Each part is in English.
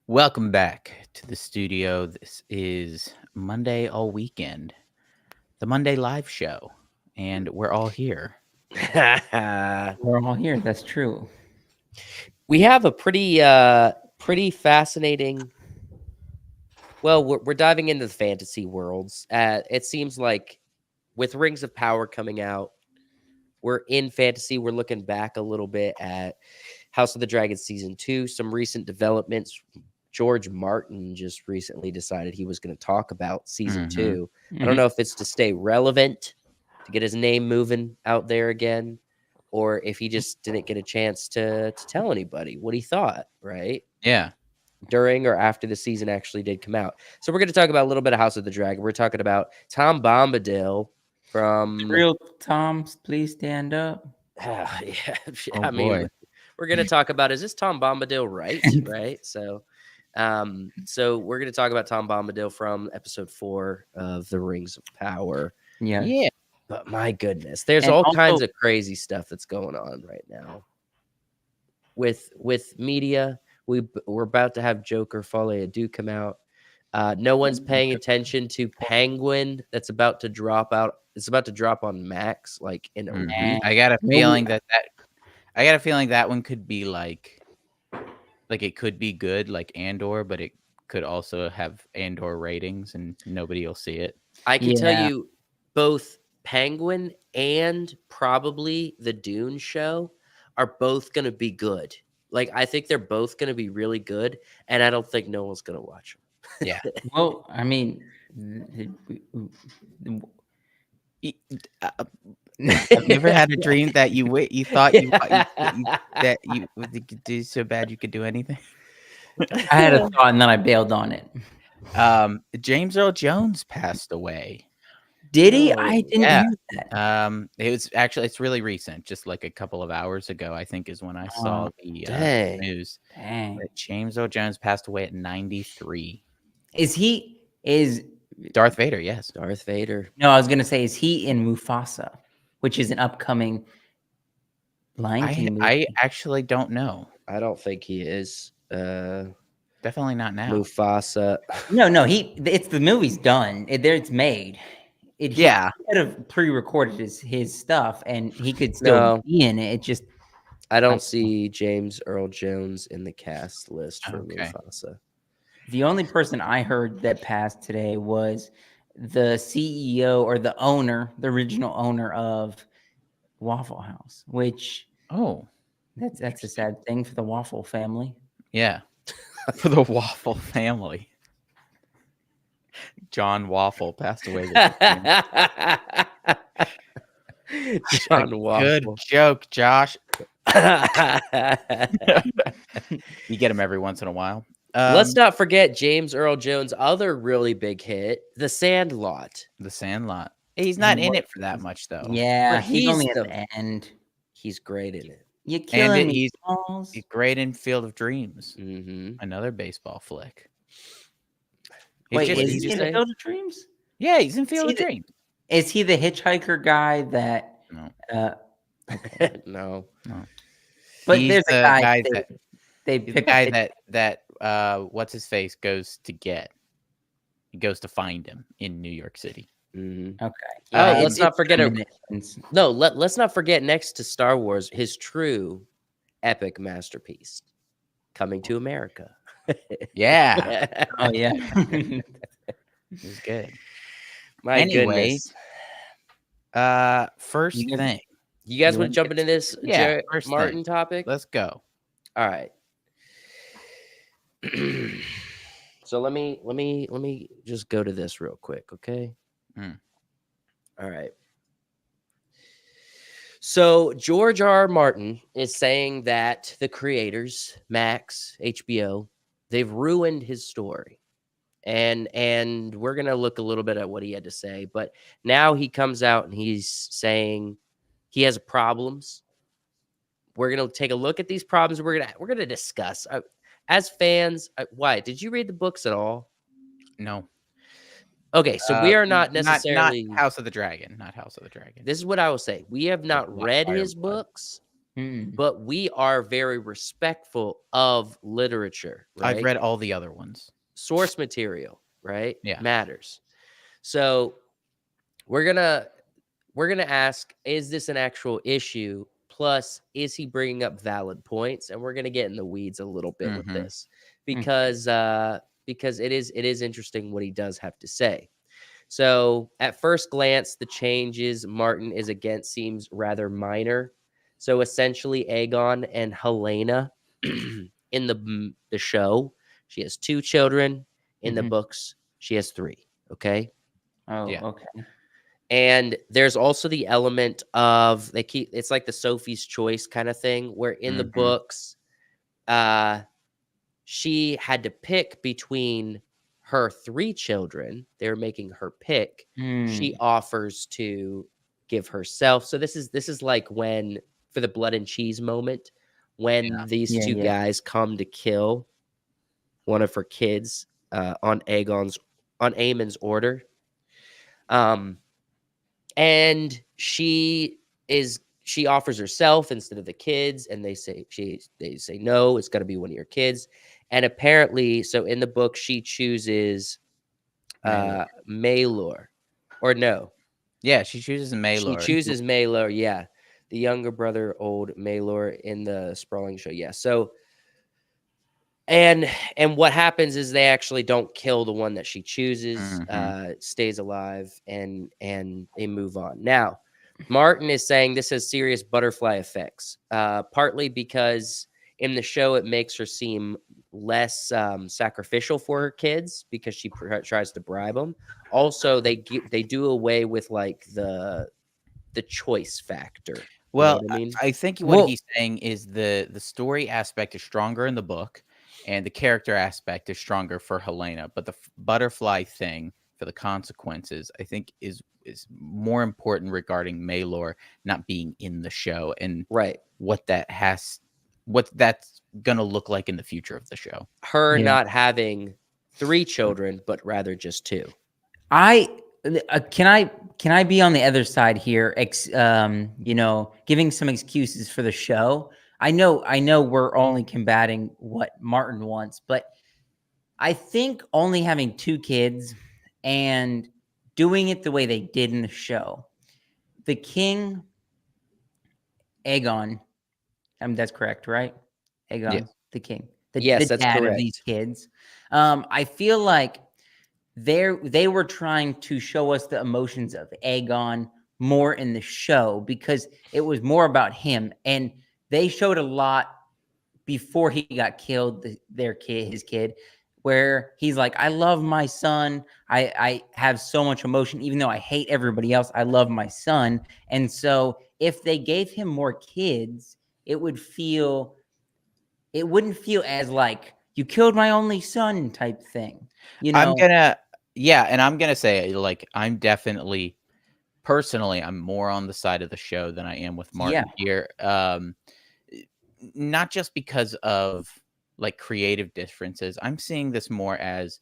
Welcome back to the studio. This is Monday all weekend, the Monday live show, and we're all here. We're all here. That's true. We have a pretty fascinating. Well, we're diving into the fantasy worlds. It seems like with Rings of Power coming out, we're in fantasy. We're looking back a little bit at House of the Dragon season 2, some recent developments. George Martin just recently decided he was going to talk about season 2. I don't know if it's to stay relevant, to get his name moving out there again, or if he just didn't get a chance to tell anybody what he thought, right? Yeah. During or after the season actually did come out. So we're going to talk about a little bit of House of the Dragon. We're talking about Tom Bombadil from Real Toms, please stand up. yeah, Oh, I mean, boy. we're going to talk about, is this Tom Bombadil right? Right. So we're going to talk about Tom Bombadil from episode 4 of The Rings of Power. Yeah. Yeah. But my goodness, there's And all also- kinds of crazy stuff that's going on right now with media. We're about to have Joker Folie à Deux come out. No one's paying attention to Penguin that's about to drop out. It's about to drop on Max like in a week. I got a feeling I got a feeling that one could be like it could be good like Andor, but it could also have Andor ratings and nobody will see it. I can Yeah. tell you both Penguin and probably the Dune show are both going to be good. Like, I think they're both going to be really good, and I don't think no one's going to watch them. Yeah. Well, I mean, Have you ever had a dream that you thought that you could do so bad you could do anything? I had a thought and then I bailed on it. James Earl Jones passed away. Did he? No. I didn't Yeah. hear that. It was actually it's really recent, just like a couple of hours ago, I think is when I saw the Dang. news. Dang. That James Earl Jones passed away at 93. Is Darth Vader, yes. Darth Vader. no, I was gonna say, is he in Mufasa, which is an upcoming Lion King movie? I actually don't know. I don't think he is. Definitely not now. Mufasa. No, it's the movie's done. It's made. He Yeah. could have pre-recorded his stuff and he could still No. be in it. It just I don't see James Earl Jones in the cast list for Okay. Mufasa. the only person I heard that passed today was the CEO or the owner, the original owner of Waffle House, which Oh, that's a sad thing for the Waffle family. yeah. For the Waffle family. John Waffle passed away this weekend. John Good Waffle. joke, Josh. You get him every once in a while. Let's not forget James Earl Jones' other really big hit, The Sandlot. The Sandlot. He's not in it for that much though. Yeah, But he's only he's at the- the end. He's great in it. You killing me, he's- Smalls. He's great in Field of Dreams. Mm-hmm. Another baseball flick. Wait, just- is did he you in say? Field of Dreams? Yeah, he's in Field he of the- Dreams. Is he the hitchhiker guy that? No. No. But He's there's a the guy guy they He's the pick guy that what's his face goes to get. He goes to find him in New York City. Mm-hmm. Okay. Oh, let's not forget it. premonitions. No, let's not forget next to Star Wars, his true epic masterpiece, Coming to America. Yeah, Oh yeah. he's good. My Anyway, goodness. first You guys- thing, You guys you want wanna to jump get- into this Yeah, Jared first Martin thing. topic? let's go. All right. So let me just go to this real quick, okay? Mm. All right. So George R. R. Martin is saying that the creators, Max, HBO, they've ruined his story. And we're going to look a little bit at what he had to say, but now he comes out and he's saying he has problems. We're going to take a look at these problems. We're going to discuss as fans. Why did you read the books at all? No, Okay, so we are not necessarily not House of the Dragon. Not House of the Dragon. This is what I will say. We have not Not read Fire his and Blood. books. Mm. but we are very respectful of literature, right? I've read all the other ones. Source material, right? Yeah. Matters. So we're gonna ask, is this an actual issue? Plus, is he bringing up valid points? And we're gonna get in the weeds a little bit with Mhm. this because it is interesting what he does have to say. So at first glance, the changes Martin is against seems rather minor. So essentially, Aegon and Helena in the show, she has 2 children. In the Mhm. books, she has 3. Okay. Oh, Yeah. okay. And there's also the element of it's like the Sophie's Choice kind of thing, where in the Mhm. books, she had to pick between her 3 children. They were making her pick. She Mm. offers to give herself. So this is like when, for the blood and cheese moment, when these Yeah, 2 yeah. guys come to kill one of her kids on Aemon's order. And she offers herself instead of the kids, and they say no, it's got to be one of your kids. And apparently, so in the book, she chooses Maelor. Maelor, or no, Yeah, she chooses she Maelor. chooses Maelor. Yeah, the younger brother, old Maelor in the Sprawling show. Yeah, so. And what happens is they actually don't kill the one that she chooses, Mhm. stays alive, and they move on. Now, Martin is saying this has serious butterfly effects, partly because in the show it makes her seem less sacrificial for her kids because she tries to bribe them. Also, they do away with like the choice factor. You know Well, what I mean? I think what Well, he's saying is the story aspect is stronger in the book, and the character aspect is stronger for Helena. But the butterfly thing for the consequences, I think, is more important regarding Maelor not being in the show and Right. what that's gonna look like in the future of the show. Her Yeah. not having 3 children, but rather just 2. Can I be on the other side here? Giving some excuses for the show. I know we're only combating what Martin wants, but I think only having 2 kids and doing it the way they did in the show, the king, Aegon, that's correct, right? Yeah. Aegon, the king, Yes, the that's dad of these correct. kids. I feel like they were trying to show us the emotions of Aegon more in the show because it was more about him, and they showed a lot before he got killed. His kid, where he's like, "I love my son. I have so much emotion, even though I hate everybody else. I love my son." And so, if they gave him more kids, it wouldn't feel as like you killed my only son type thing. I'm gonna say, like, I'm definitely personally, I'm more on the side of the show than I am with Yeah. Martin here. Not just because of like creative differences. I'm seeing this more as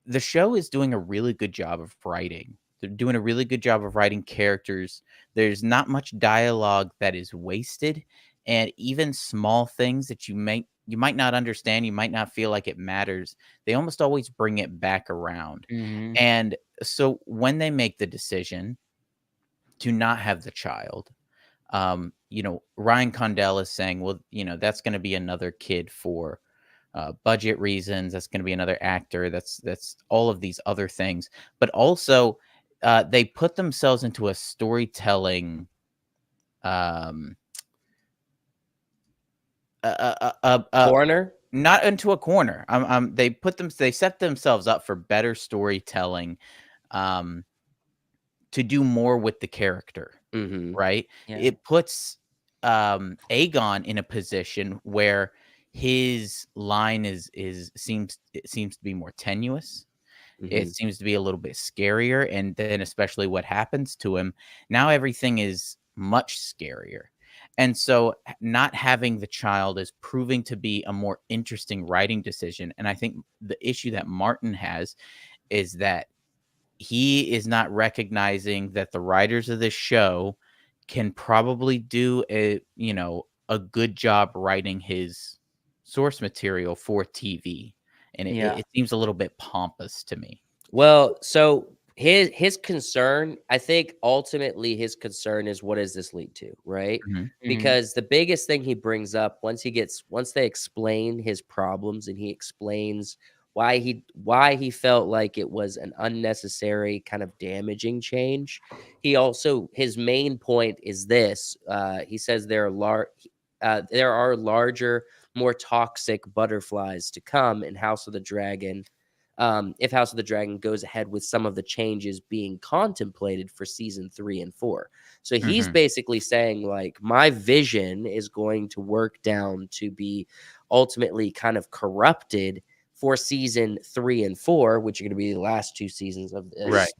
the show is doing a really good job of writing. They're doing a really good job of writing characters. There's not much dialogue that is wasted, and even small things that you might not understand, you might not feel like it matters. They almost always bring it back around. Mhm. And so when they make the decision to not have the child, Ryan Condell is saying, well, that's going to be another kid for budget reasons. That's going to be another actor. That's all of these other things. But also, they put themselves into a storytelling, um, Corner? not into a corner. They set themselves up for better storytelling, um, to do more with the character. Mhm. Right? Yeah. It puts Aegon in a position where his line seems to be more tenuous. It Mhm. seems to be a little bit scarier, and then especially what happens to him. Now everything is much scarier. And so not having the child is proving to be a more interesting writing decision. And I think the issue that Martin has is that he is not recognizing that the writers of this show can probably do a good job writing his source material for TV, and Yeah. it seems a little bit pompous to me. Well, so his concern, I think ultimately his concern is what does this lead to, right? Mhm. Because the biggest thing he brings up once they explain his problems and he explains why he felt like it was an unnecessary kind of damaging change. His main point is this. He says there are larger, more toxic butterflies to come in House of the Dragon. If House of the Dragon goes ahead with some of the changes being contemplated for season 3 and 4. So he's Mhm. basically saying, like, my vision is going to work down to be ultimately kind of corrupted for season 3 and 4, which are going to be the last 2 seasons of this, Right.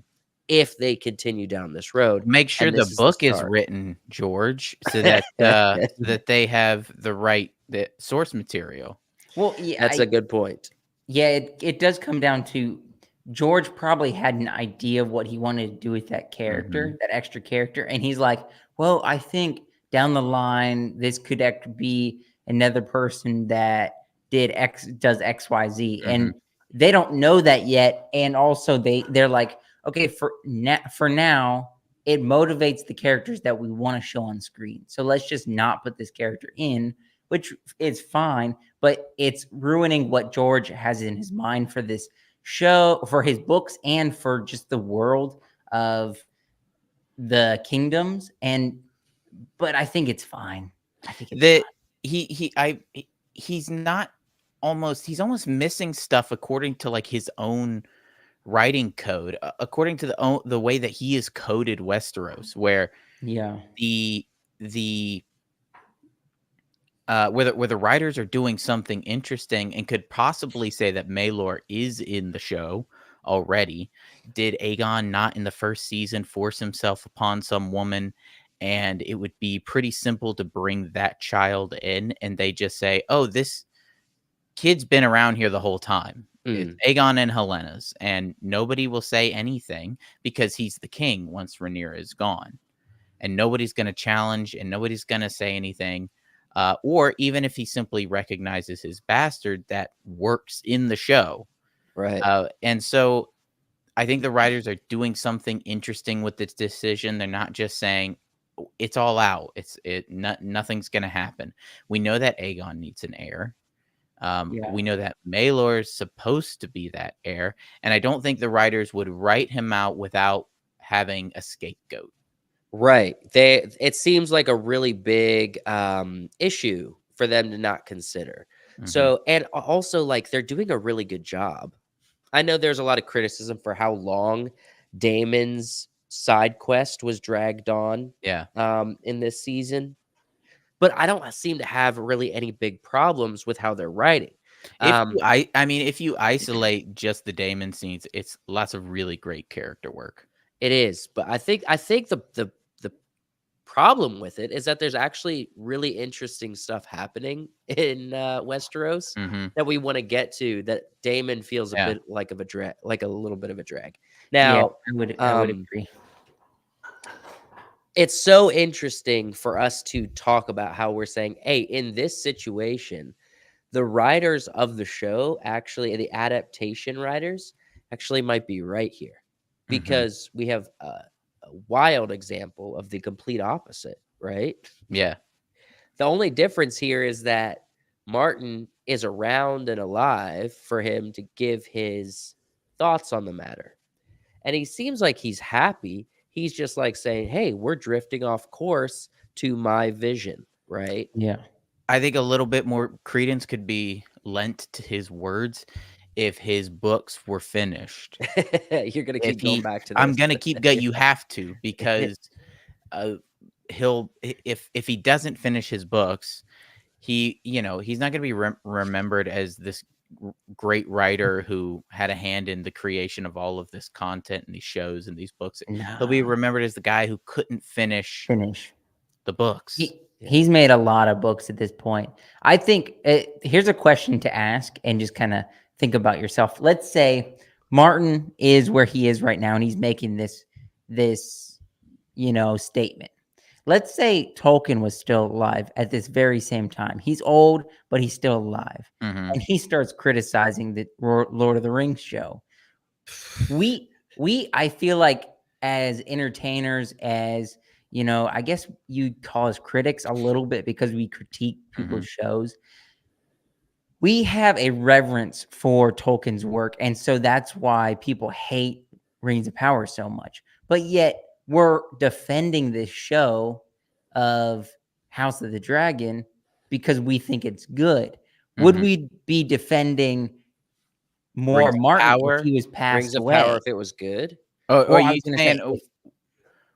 if they continue down this road. Make sure And the this is the book is start. written, George, so that they have the source material. Well, yeah, That's a good point. yeah, it does come down to George probably had an idea of what he wanted to do with that character, that extra character, and he's like, "Well, I think down the line this could be another person that does XYZ," and they don't know that yet. And also they're like, "Okay, for now, it motivates the characters that we want to show on screen. So let's just not put this character in," which is fine, but it's ruining what George has in his mind for this show, for his books, and for just the world of the kingdoms. But I think it's fine. I think it's That fine. he's almost missing stuff according to like his own writing code, according to the way that he has coded Westeros, where Yeah. the where the writers are doing something interesting and could possibly say that Maelor is in the show already. Did Aegon not in the first season force himself upon some woman, and it would be pretty simple to bring that child in, and they just say, "Oh, this kid's been around here the whole time. It's Aegon and Helena's," and nobody will say anything because he's the king once Rhaenyra is gone, and nobody's going to challenge and nobody's going to say anything. Or even if he simply recognizes his bastard, that works in the show. Right. And so I think the writers are doing something interesting with this decision. They're not just saying it's all out. Nothing's going to happen. We know that Aegon needs an heir. Yeah. We know that Maelor is supposed to be that heir, and I don't think the writers would write him out without having a scapegoat. Right. It seems like a really big issue for them to not consider. So, and also like they're doing a really good job. I know there's a lot of criticism for how long Daemon's side quest was dragged on Yeah. in this season, but I don't seem to have really any big problems with how they're writing. If you isolate just the Daemon scenes, it's lots of really great character work. It is, but I think the problem with it is that there's actually really interesting stuff happening in Westeros that we want to get to. That Daemon feels a bit like of a drag, like a little bit of a drag. Now, I would agree. It's so interesting for us to talk about how we're saying, hey, in this situation, the writers of the show, actually, the adaptation writers, actually might be right here, because we have a wild example of the complete opposite, right? Yeah. The only difference here is that Martin is around and alive for him to give his thoughts on the matter. And he seems like he's happy. He's just like saying, hey, we're drifting off course to my vision, right? Yeah. I think a little bit more credence could be lent to his words if his books were finished. You're going to keep going back to this. I'm going to keep going. You have to, because if he doesn't finish his books, he's not going to be remembered as this great writer who had a hand in the creation of all of this content and these shows and these books. He'll be remembered as the guy who couldn't finish the books. He's made a lot of books at this point. I think here's a question to ask and just kind of think about yourself. Let's say Martin is where he is right now and he's making this statement. let's say Tolkien was still alive at this very same time. He's old, but he's still alive. Mhm. And he starts criticizing the Lord of the Rings show. I feel like as entertainers, as I guess you'd call us critics a little bit because we critique people's shows. We have a reverence for Tolkien's work, and so that's why people hate Rings of Power so much. But yet we're defending this show of House of the Dragon because we think it's good. Would Mhm. we be defending more Rings of Martin if Power? he was Rings passed of away? Power, if it was good. Or Well, are I you was gonna saying,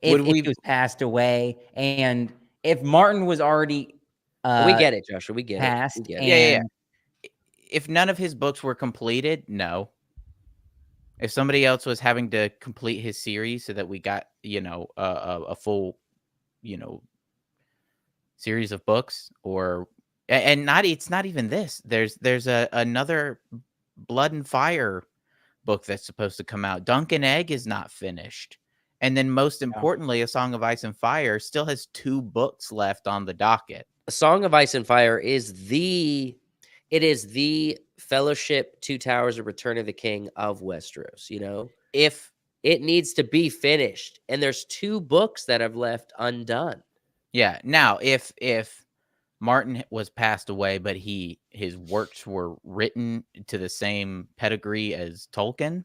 say would if we he was passed away, and if Martin was already We get it, Joshua. We get it. We passed, get it. Yeah, yeah, yeah. and If none of his books were completed, no. If somebody else was having to complete his series so that we got, a full, you know, series of books, or and not it's not even this. There's another Blood and Fire book that's supposed to come out. Dunk and Egg is not finished. And then most importantly, A Song of Ice and Fire still has 2 books left on the docket. A Song of Ice and Fire is the Fellowship, Two Towers, or Return of the King of Westeros. If It needs to be finished, and there's 2 books that have left undone. Yeah, now if Martin was passed away, but his works were written to the same pedigree as Tolkien,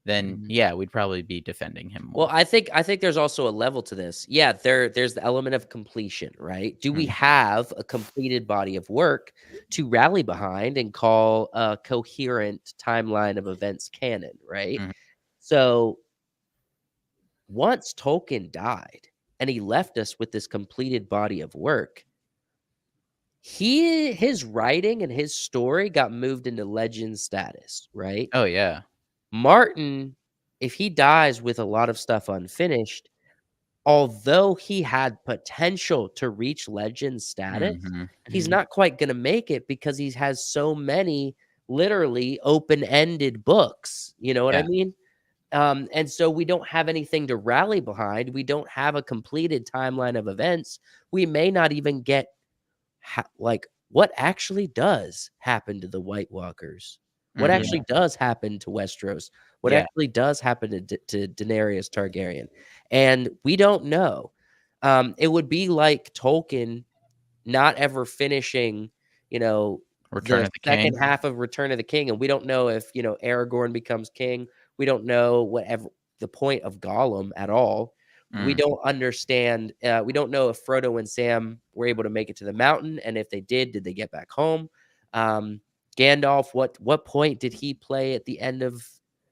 then yeah, we'd probably be defending him more. Well, I think there's also a level to this. Yeah, there's the element of completion, right? Do we have a completed body of work to rally behind and call a coherent timeline of events canon, right? Mhm. So once Tolkien died and he left us with this completed body of work, his writing and his story got moved into legend status, right? Oh yeah. Martin, if he dies with a lot of stuff unfinished, although he had potential to reach legend status, he's not quite going to make it because he has so many literally open-ended books. You know what I Yeah. mean? And so we don't have anything to rally behind. We don't have a completed timeline of events. We may not even get what actually does happen to the White Walkers. What actually does happen to Westeros? What Yeah. actually does happen to Daenerys Targaryen? And we don't know. It would be like Tolkien not ever finishing, Return the of the second King. half of Return of the King, and we don't know if Aragorn becomes king. We don't know whatever the point of Gollum at all. We don't understand. We don't know if Frodo and Sam were able to make it to the mountain, and if they did they get back home? Gandalf, what point did he play at the end of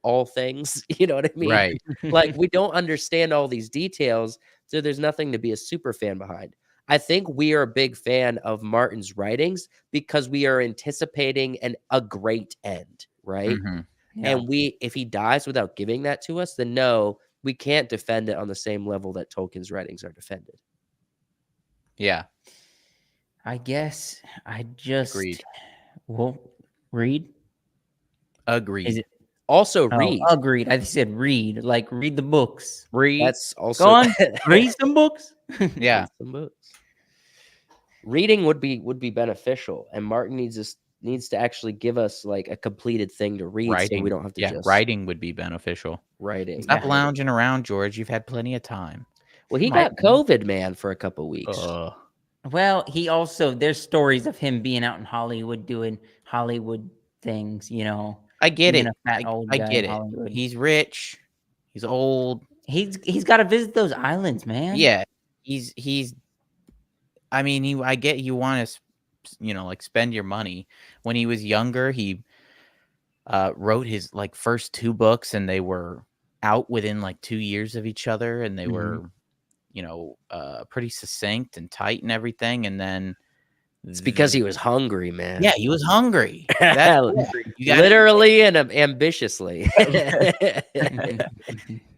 all things? You know what I mean? Right. Like, we don't understand all these details, so there's nothing to be a super fan behind. I think we are a big fan of Martin's writings because we are anticipating a great end, right? Yeah. And if he dies without giving that to us, then no, we can't defend it on the same level that Tolkien's writings are defended. Yeah. I guess I just Agreed. read. Agreed. Is it Also, Oh, read. agreed. I said read, like read the books. Read. That's also Go on, read some books. Yeah. Read some books. Reading would be beneficial, and Martin needs to actually give us like a completed thing to read, so we don't have to just writing would be beneficial. writing. Stop lounging around, George. You've had plenty of time. Well, he Come on. got COVID, man, for a couple weeks. Well, he also there's stories of him being out in Hollywood doing Hollywood things. I get being it. a fat old I guy get in it. Hollywood. He's rich. He's old. He's got to visit those islands, man. Yeah. He's I mean, I get you want to like spend your money. When he was younger, he wrote his like first 2 books, and they were out within like 2 years of each other, and they were pretty succinct and tight and everything. And then It's because he was hungry, man. yeah, he was hungry. That's you gotta- Literally and ambitiously.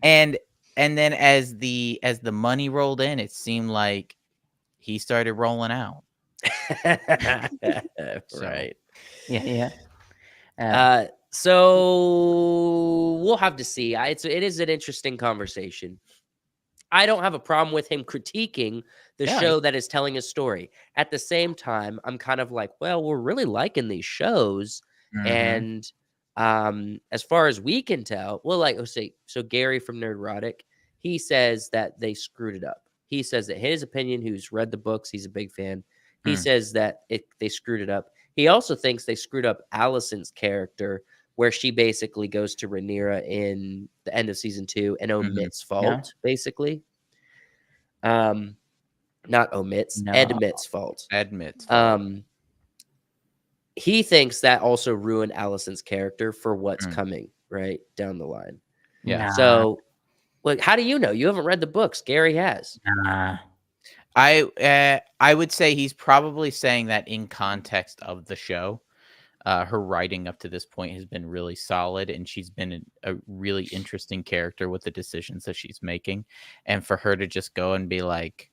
and then as the money rolled in, it seemed like he started rolling out. Right. Yeah. So we'll have to see. It is an interesting conversation. I don't have a problem with him critiquing the Yeah. show that is telling a story. At the same time, I'm kind of like, well, we're really liking these shows. Mhm. And as far as we can tell, well, like, so Gary from Nerdrotic, he says that they screwed it up. He says that his opinion, who's read the books, he's a big fan. He Mm. says that they screwed it up. He also thinks they screwed up Allison's character, where she basically goes to Rhaenyra in the end of season 2 and omits Fault, basically. Not omits, No. admits Fault. Admits. He thinks that also ruined Allison's character for what's Mm. coming right down the line. Yeah. Nah, So, like, how do you know? You haven't read the books. Gary has. nah. I would say he's probably saying that in context of the show. Her writing up to this point has been really solid, and she's been a really interesting character with the decisions that she's making. And for her to just go and be like,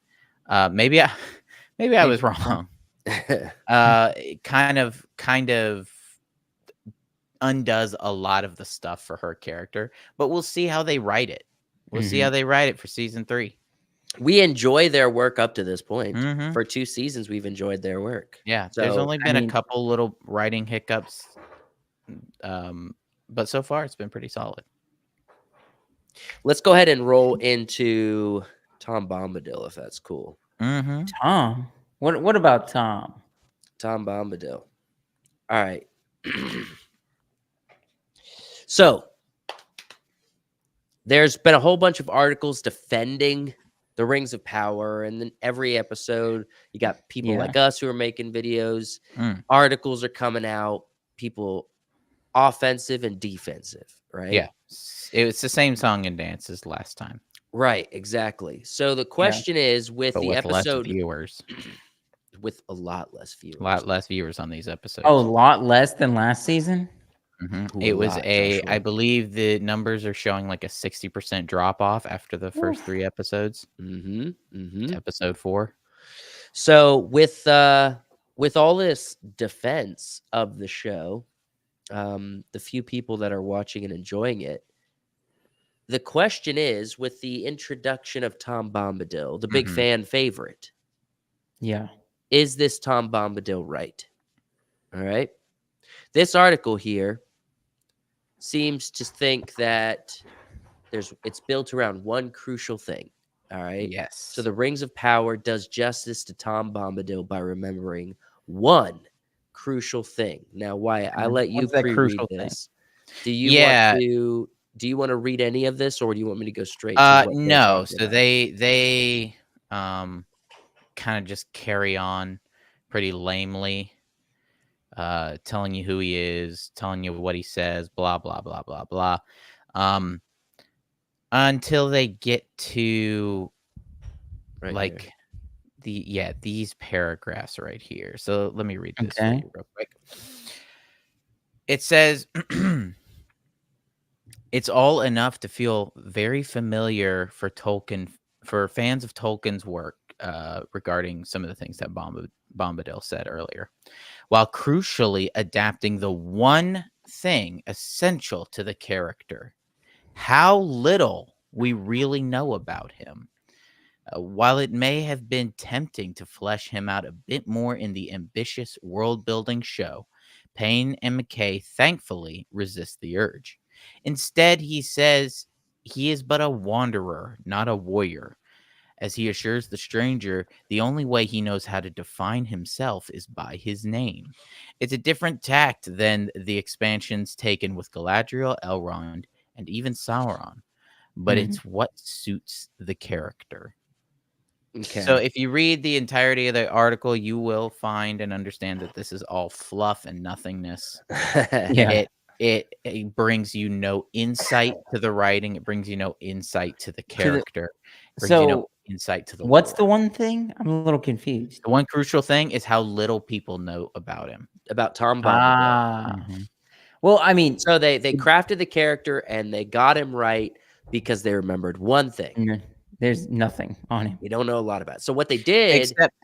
maybe I was wrong. It kind of undoes a lot of the stuff for her character. But we'll see how they write it. We'll see how they write it for season 3. We enjoy their work up to this point. Mhm. For 2 seasons, we've enjoyed their work. Yeah, there's So, only I been a mean- couple little writing hiccups, but so far it's been pretty solid. Let's go ahead and roll into Tom Bombadil, if that's cool. Mm-hmm. Tom. What about Tom? Tom Bombadil. All right. So, there's been a whole bunch of articles defending the Rings of Power, and then every episode, you got people Yeah. like us who are making videos. Mm. Articles are coming out, people offensive and defensive, right? Yeah, it's the same song and dance as last time, Right, exactly. So the question is, with but the with less episode viewers, with a lot less viewers. a lot less viewers on these episodes. Oh, a lot less than last season. Mhm. Ooh, It a was lot, I Joshua. believe the numbers are showing like a 60% drop off after the first 3 episodes. Mm-hmm. Mm-hmm. Episode 4. So with all this defense of the show, the few people that are watching and enjoying it, the question is, with the introduction of Tom Bombadil, the big Mhm. fan favorite, Yeah. is this Tom Bombadil right? All right. This article here seems to think that it's built around one crucial thing. All right. Yes. So the Rings of Power does justice to Tom Bombadil by remembering one crucial thing. Now, Wyatt, I let you What's that pre-read crucial thing? this. Do you want to read any of this, or do you want me to go straight to what they're No. talking So about? they kind of just carry on pretty lamely, telling you who he is, telling you what he says, blah blah blah blah blah, until they get to Right like here. these paragraphs right here. So let me read this for Okay. you real quick. It says it's all enough to feel very familiar for fans of Tolkien's work, regarding some of the things that Bombadil said earlier, while crucially adapting the one thing essential to the character: how little we really know about him. While it may have been tempting to flesh him out a bit more in the ambitious world-building show, Payne and McKay thankfully resist the urge. Instead, he says he is but a wanderer, not a warrior. As he assures the stranger, the only way he knows how to define himself is by his name. It's a different tact than the expansions taken with Galadriel, Elrond, and even Sauron, but it's what suits the character. Okay. So if you read the entirety of the article, you will find and understand that this is all fluff and nothingness. Yeah. It brings you no insight to the writing. It brings you no insight to the character. It brings you no So insight to the what's lore. the one thing? I'm a little confused. The one crucial thing is how little people know about him. About Tom Bombadil. Ah. Well, I mean, So they crafted the character and they got him right because they remembered one thing. there's nothing on him. We don't know a lot about it. So what they did Except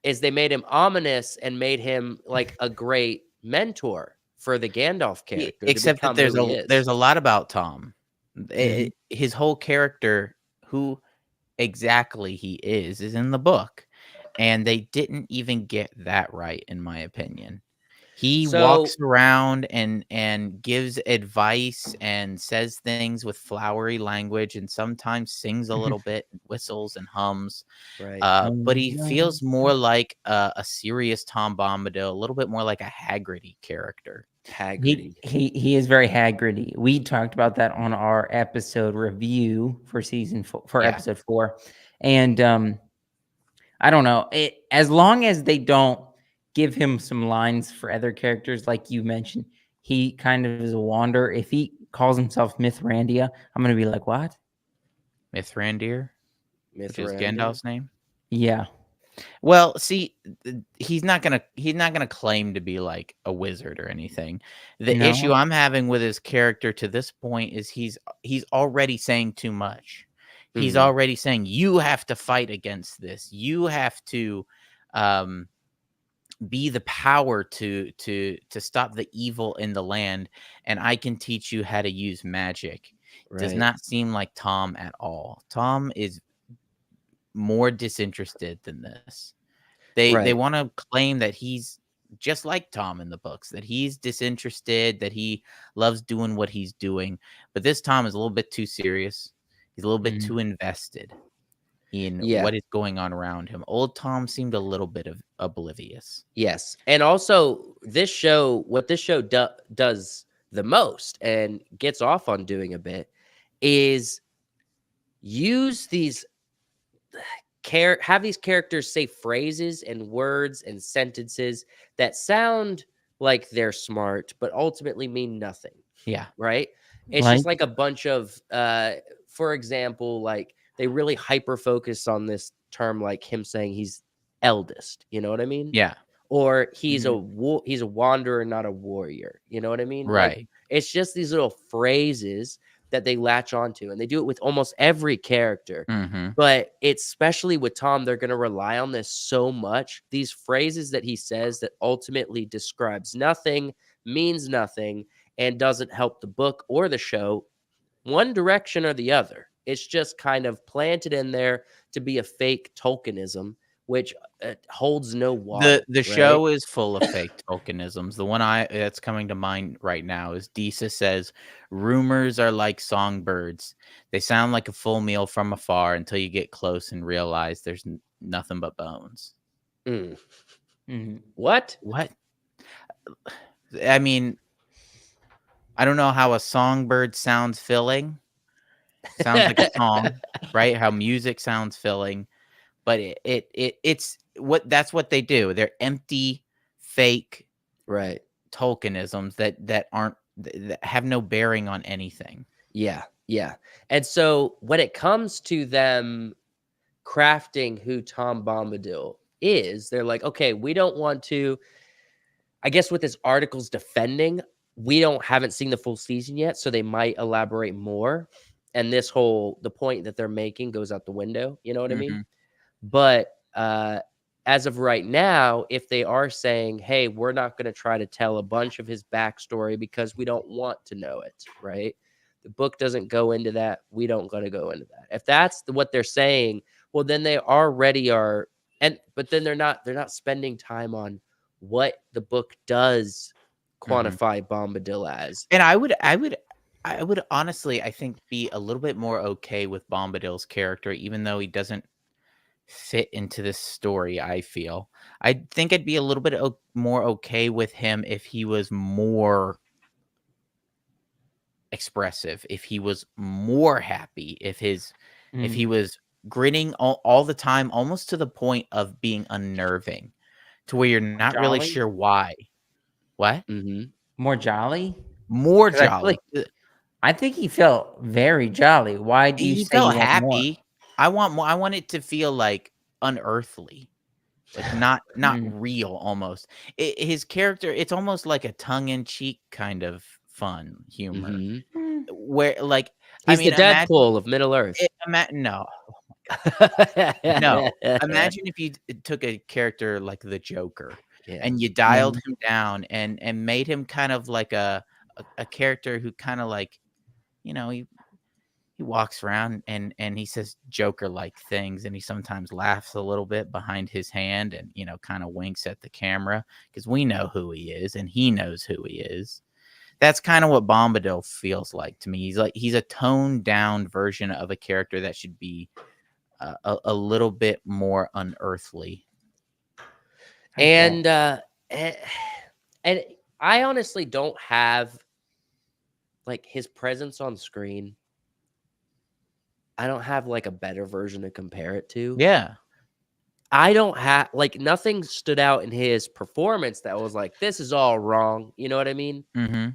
is they made him ominous and made him like a great mentor for the Gandalf character. to except that become who he is. there's a lot about Tom. His whole character, who exactly he is in the book. And they didn't even get that right, in my opinion. He So walks around and gives advice and says things with flowery language and sometimes sings a little bit, whistles and hums. right, But he feels more like a serious Tom Bombadil, a little bit more like a Hagridy character. Hagrid. He is very Hagridy. We talked about that on our episode review for Yeah. episode 4, and I don't know. As long as they don't give him some lines for other characters, like you mentioned, he kind of is a wanderer. If he calls himself Mithrandia, I'm gonna be like, what? Mithrandir, which is Mithrandir. Gandalf's name. Yeah, Well, see, he's not gonna claim to be like a wizard or anything. The issue no. I'm having with his character to this point is he's already saying too much. He's Mhm. already saying you have to fight against this. You have to be the power to stop the evil in the land, and I can teach you how to use magic. Does Right. not seem like Tom at all. Tom is more disinterested than this. They Right. want to claim that he's just like Tom in the books, that he's disinterested, that he loves doing what he's doing. But this Tom is a little bit too serious. He's a little bit Mm. too invested in Yeah. what is going on around him. Old Tom seemed a little bit of oblivious. Yes. And also this show, what this show does the most and gets off on doing a bit is use these have these characters say phrases and words and sentences that sound like they're smart but ultimately mean nothing, Yeah. right? It's Like, just like a bunch of for example, like they really hyper focus on this term, like him saying he's eldest, you know what I mean? Yeah. Or he's a wanderer, not a warrior, you know what I mean? Like, Right. it's just these little phrases that they latch onto, and they do it with almost every character. Mm-hmm. But it's especially with Tom, they're going to rely on this so much. These phrases that he says that ultimately describes nothing, means nothing, and doesn't help the book or the show one direction or the other. It's just kind of planted in there to be a fake Tolkienism, which holds no water. The right? show is full of fake tokenisms. The one that's coming to mind right now is Disa says, "Rumors are like songbirds. They sound like a full meal from afar until you get close and realize there's nothing but bones." Mm. mhm. What? What? I mean, I don't know how a songbird sounds filling. Sounds like a song, right? How music sounds filling, but it's that's what they do. They're empty, fake Right. tokenisms that aren't that have no bearing on anything. Yeah. Yeah. And so when it comes to them crafting who Tom Bombadil is, they're like, okay, we don't want to. I guess with this article's defending, we haven't seen the full season yet, so they might elaborate more. And the point that they're making goes out the window. You know what I mean? Mhm. But as of right now, if they are saying, hey, we're not going to try to tell a bunch of his backstory because we don't want to know it, right? The book doesn't go into that. We don't going to go into that. If that's what they're saying, well, then they already are. But then they're not spending time on what the book does quantify Bombadil as. And I would honestly, I think, be a little bit more okay with Bombadil's character, even though he doesn't fit into this story. I feel I think I'd be a little bit more okay with him if he was more expressive, if he was more happy, if he was grinning all the time, almost to the point of being unnerving, to where you're not really Jolly? sure why. What? Mm-hmm. More jolly? More 'Cause I feel jolly. I think he felt very jolly. Why do you He say you felt want more? happy. I want more. I want it to feel like unearthly, like not Mm. real. Almost his character. It's almost like a tongue in cheek kind of fun humor, Mm-hmm. where like He's the Deadpool of Middle Earth. No, no. Imagine if you took a character like the Joker Yeah. and you dialed him down and made him kind of like a character who kind of like, you know, he walks around and he says Joker like things, and he sometimes laughs a little bit behind his hand, and kind of winks at the camera because we know who he is and he knows who he is. That's kind of what Bombadil feels like to me. He's a toned down version of a character that should be a little bit more unearthly. And and I honestly don't have like his presence on screen. I don't have like a better version to compare it to. Yeah. I don't have like nothing stood out in his performance that was like, this is all wrong. You know what I mean? Mm-hmm.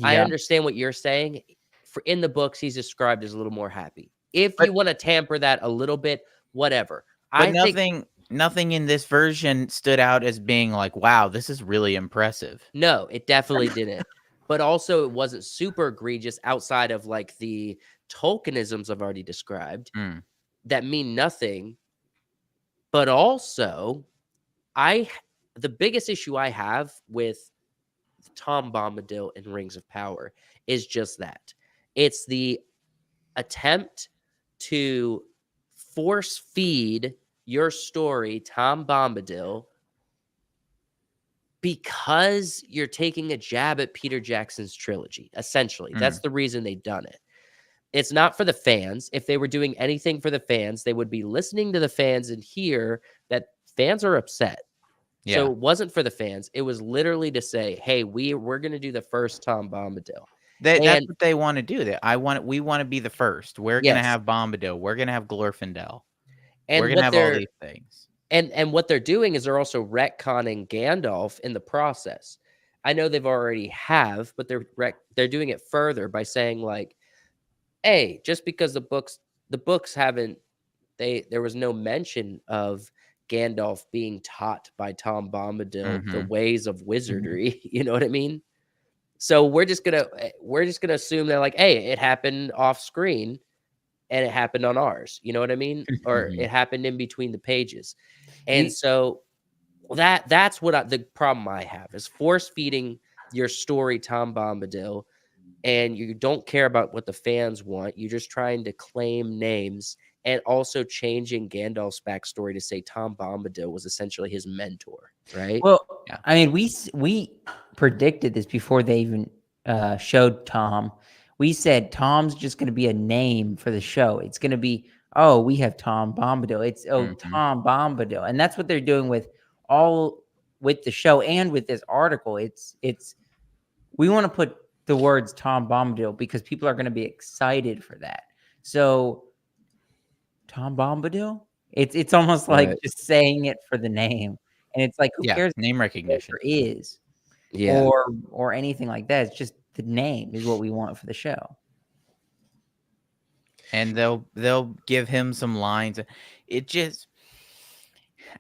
I Yeah. understand what you're saying. For in the books, he's described as a little more happy. If But- you want to tamper that a little bit, whatever. But I think nothing in this version stood out as being like, wow, this is really impressive. no, it definitely didn't. But also, it wasn't super egregious outside of like the Tolkienisms I've already described Mm. that mean nothing. But also, the biggest issue I have with Tom Bombadil in Rings of Power is just that. It's the attempt to force feed your story, Tom Bombadil, because you're taking a jab at Peter Jackson's trilogy, essentially. That's the reason they've done it. It's not for the fans. If they were doing anything for the fans, they would be listening to the fans and hear that fans are upset. Yeah. So it wasn't for the fans. It was literally to say, hey, we're going to do the first Tom Bombadil. That's And- what they want to do. We want to be the first. We're Yes. gonna have Bombadil. We're gonna have Glorfindel. And We're gonna what have all they're these things. and what they're doing is they're also retconning Gandalf in the process. I know they've already have, but they're doing it further by saying like, hey, just because the books haven't there was no mention of Gandalf being taught by Tom Bombadil the Mhm. ways of wizardry. You know what I mean? So we're just gonna assume that like, hey, it happened off screen and it happened on ours. You know what I mean? Or Mhm. it happened in between the pages. And You- so that's what the problem I have is force feeding your story, Tom Bombadil, and you don't care about what the fans want. You're just trying to claim names and also changing Gandalf's backstory to say Tom Bombadil was essentially his mentor, right? Well, Yeah. I mean, we predicted this before they even showed Tom. We said Tom's just going to be a name for the show. It's going to be, oh, we have Tom Bombadil. It's Mhm. Tom Bombadil, and that's what they're doing with the show and with this article. It's we want to put the words Tom Bombadil because people are going to be excited for that. So Tom Bombadil, it's almost like Right. just saying it for the name, and it's like who Yeah. cares Name what recognition. the character is Yeah. or anything like that. It's just the name is what we want for the show. And they'll give him some lines.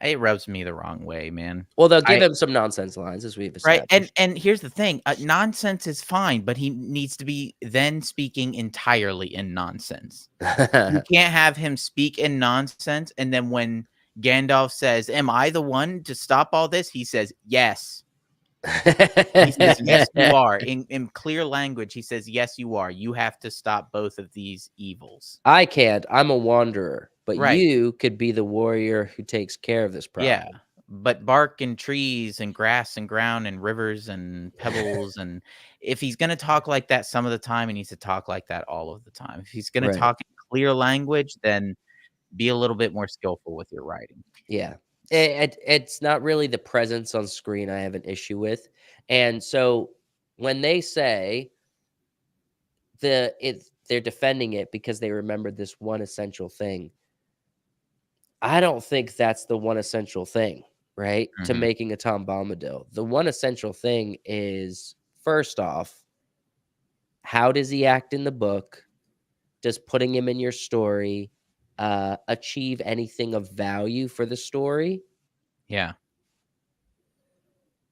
It rubs me the wrong way, man. Well, they'll give him some nonsense lines, as we've Right. established. And here's the thing. Nonsense is fine, but he needs to be then speaking entirely in nonsense. You can't have him speak in nonsense, and then when Gandalf says, "Am I the one to stop all this?" he says, "Yes." He says, "Yes, you are." In clear language, he says, "Yes, you are. You have to stop both of these evils." I can't. I'm a wanderer, but Right. you could be the warrior who takes care of this problem. Yeah. But bark and trees and grass and ground and rivers and pebbles, and if he's going to talk like that some of the time, he needs to talk like that all of the time. If he's going Right. to talk in clear language, then be a little bit more skillful with your writing. Yeah. It's not really the presence on screen I have an issue with. And so when they say they're defending it because they remembered this one essential thing, I don't think that's the one essential thing, right? To Mhm. making a Tom Bombadil. The one essential thing is, first off, how does he act in the book? Does putting him in your story achieve anything of value for the story? Yeah.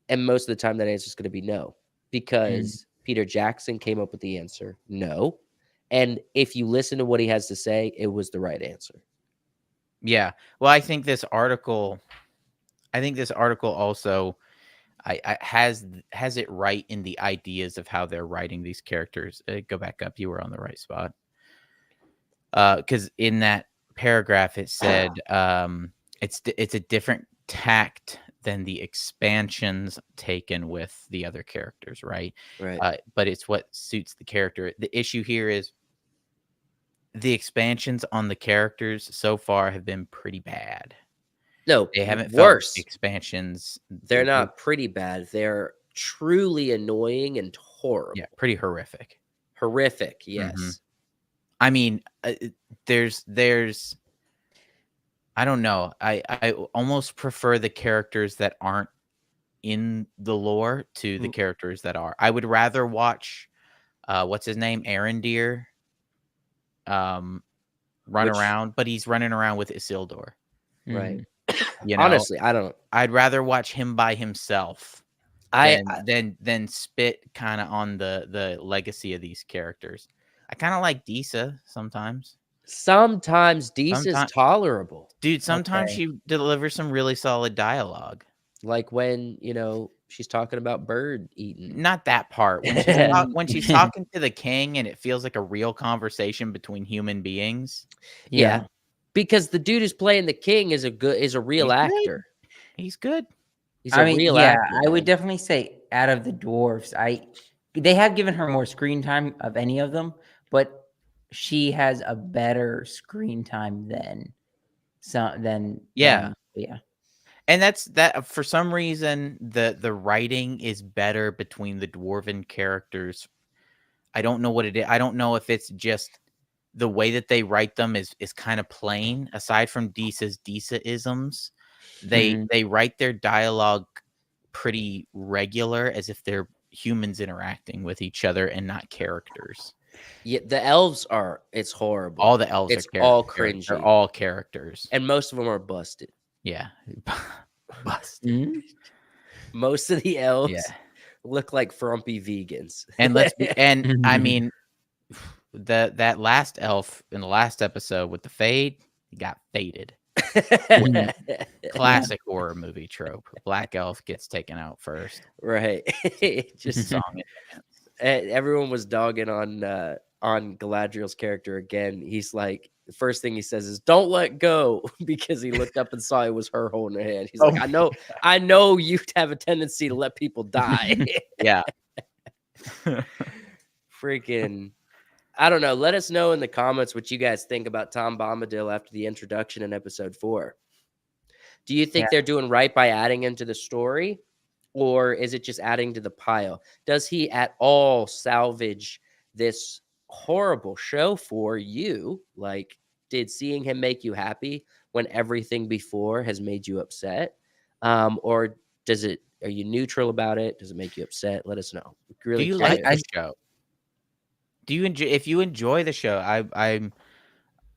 And most of the time, that answer is going to be no, because Peter Jackson came up with the answer no. And if you listen to what he has to say, it was the right answer. Yeah. Well, I think this article also I has it right in the ideas of how they're writing these characters. Go back up. You were on the right spot. because in that paragraph it said it's a different tact than the expansions taken with the other characters, right? Right. But it's what suits the character. The issue here is the expansions on the characters so far have been pretty bad. No, They haven't felt like worse. expansions. They're not pretty bad. They're truly annoying and horrible. Yeah, pretty horrific. Horrific, yes. I mean, there's I don't know. I almost prefer the characters that aren't in the lore to the characters that are. I would rather watch what's his name? Arendir run around, but he's running around with Isildur. Right. You know? Honestly, I'd rather watch him by himself than spit kind of on the legacy of these characters. I kind of like Disa sometimes. Sometimes Disa's tolerable. Dude, sometimes she delivers some really solid dialogue. Like when, she's talking about bird eating. Not that part. When she's talking to the king and it feels like a real conversation between human beings. Yeah. Because the dude who's playing the king is a real actor. He's good. He's a real actor. I would definitely say out of the dwarves, they have given her more screen time of any of them, but she has a better screen time than yeah. And that's that for some reason the writing is better between the dwarven characters. I don't know what it is. I don't know if it's just the way that they write them is kind of plain. Aside from Disa-isms, they write their dialogue pretty regular, as if they're humans interacting with each other and not characters. Yeah, the elves it's horrible. All the elves are all cringy. They're all characters. And most of them are busted. Yeah. Busted. Most of the elves look like frumpy vegans. And I mean, that last elf in the last episode with the fade, he got faded. Classic horror movie trope. Black elf gets taken out first. Right. Just song. Everyone was dogging on Galadriel's character again. He's like, the first thing he says is, "Don't let go," because he looked up and saw it was her holding her hand. He's like, I know you have a tendency to let people die. Yeah. Freaking, I don't know. Let us know in the comments what you guys think about Tom Bombadil after the introduction in episode 4. Do you think they're doing right by adding him to the story, or is it just adding to the pile? Does he at all salvage this horrible show for you? Like, did seeing him make you happy when everything before has made you upset? Or are you neutral about it? Does it make you upset? Let us know. Really, do you like the show? Do you enjoy? If you enjoy the show, I'm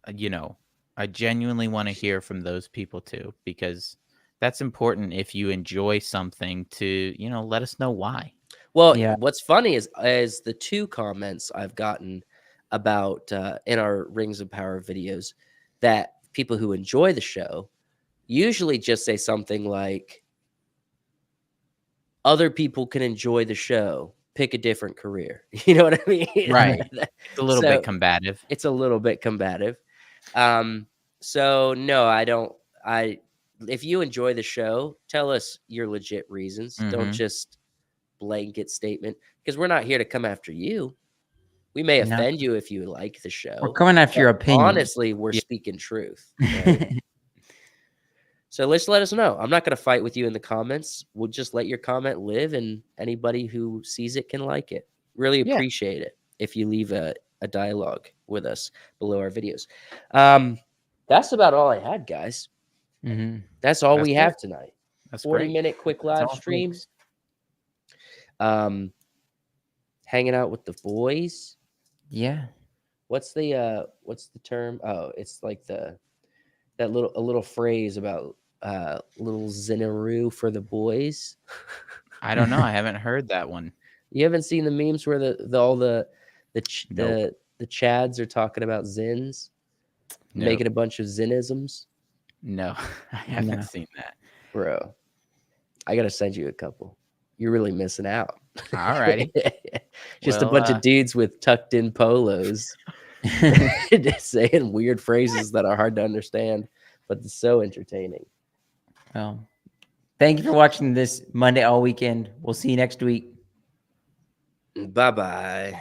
I genuinely want to hear from those people too, because that's important. If you enjoy something, to let us know why. Well, what's funny is the 2 comments I've gotten about in our Rings of Power videos, that people who enjoy the show usually just say something like, "Other people can enjoy the show. Pick a different career." You know what I mean? Right. It's a little bit combative. It's a little bit combative. So no, I don't. If you enjoy the show, tell us your legit reasons. Don't just blanket statement, because we're not here to come after you. We may offend you if you like the show. We're coming after your opinion. Honestly, we're speaking truth. Right? So let us know. I'm not going to fight with you in the comments. We'll just let your comment live, and anybody who sees it can like it. Really appreciate it if you leave a dialogue with us below our videos. That's about all I had, guys. That's all we have tonight. That's 40-minute quick live stream. Hanging out with the boys. Yeah. What's the term? Oh, it's like a little phrase about little Zinaroo for the boys. I don't know. I haven't heard that one. You haven't seen the memes where all the Chads are talking about Zins, making a bunch of Zinisms? No, I haven't seen that. Bro, I got to send you a couple. You're really missing out. All righty. Just a bunch of dudes with tucked in polos just saying weird phrases that are hard to understand, but it's so entertaining. Well, thank you for watching this Monday All Weekend. We'll see you next week. Bye-bye.